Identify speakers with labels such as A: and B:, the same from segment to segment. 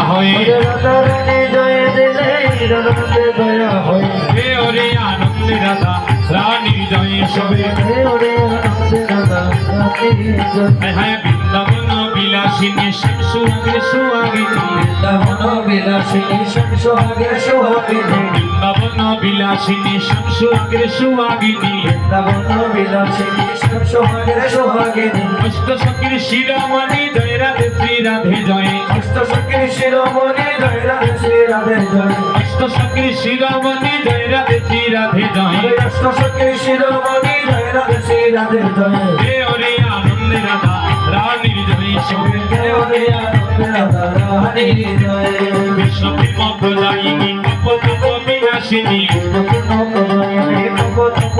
A: হয়
B: রাধা রানী জয় দিলে আনন্দে দয়া হয়
A: হে ওরে আনন্দে রাধা রানীর জয় সবে
B: হে ওরে আনন্দে রাধা রানীর জয়
A: হ্যাঁ বৃন্দাবন বিলাসিনী শ্যাম সুহাগের সোহাগিনী
B: বৃন্দাবন বিলাসিনী শ্যাম সোহাগের সোহাগিনী
A: বৃন্দাবন বিলাসিনী শ্যাম সুহাগের সোহাগিনী
B: বৃন্দাবন বিলাসিনী শ্যাম সোহাগের সোহাগিনী
A: অষ্ট সখীর শিরোমণি জয় রাধে শ্রী রাধে জয়
B: অষ্ট সখীর শিরোমণি জয় রাধে শ্রী রাধে জয়
A: অষ্ট সখীর শিরোমণি জয় রাধে শ্রী রাধে জয়
B: অষ্ট সখীর শিরোমণি জয় রাধে শ্রী রাধে জয়
A: হে ওরে আনন্দে রাধা রানীর জয় সবে
B: হে ওরে আনন্দে রাধা রানীর জয়
A: বিষ্ণু প্রেম প্রদায়িনী তপ তপ বিনাশিনী কৃষ্ণ প্রেম প্রদায়িনী তপ তপ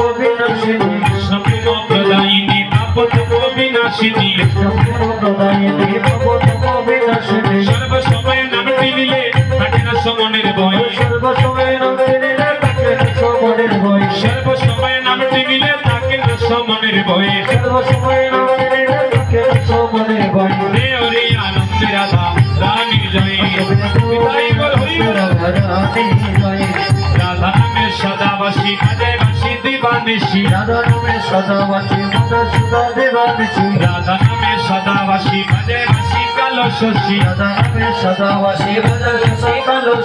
A: বিনাশিনী সর্বসময় নামটি নিলে কাটে না সমনের ভয় সর্বসময় নামটি নিলে থাকে না সমনের ভয় হে ওরে আনন্দে রাধা রানীর জয় বিদায় বল হরি বল। রাধা নামে সদাবাসী কাজে বাসী দিবানিশি রাধা নামে সদাবাসী কাজে বাসী কালো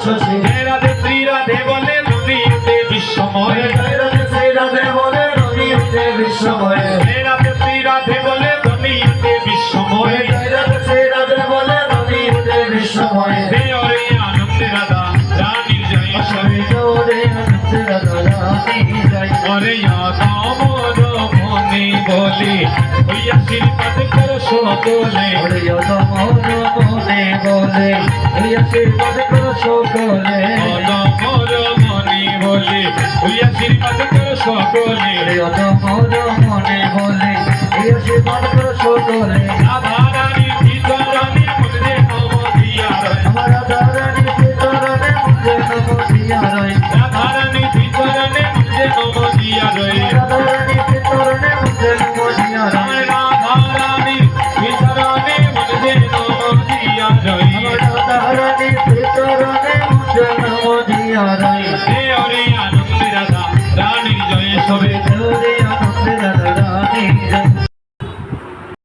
A: শশী হে রাধে শ্রী রাধে বলে দুনিয়াতে বিশ্বময় হে রাধে শ্রী রাধে বলে দুনিয়াতে বিশ্বময় হে ওরে আনন্দে রাধা রানীর জয় সবে ওরে আমার মনে বলে ওই আশীর্বাদ করো সকলে আমার মনে বলে ওই আশীর্বাদ করো সকলে রাধা রানীর ভিতরণে মধ্যে নম দিয়া রয় রাধা রানীর ভিতরণে মধ্যে নম দিয়া রয় আমার রাধা রানীর ভিতরণে মধ্যে নম দিয়া রয় হে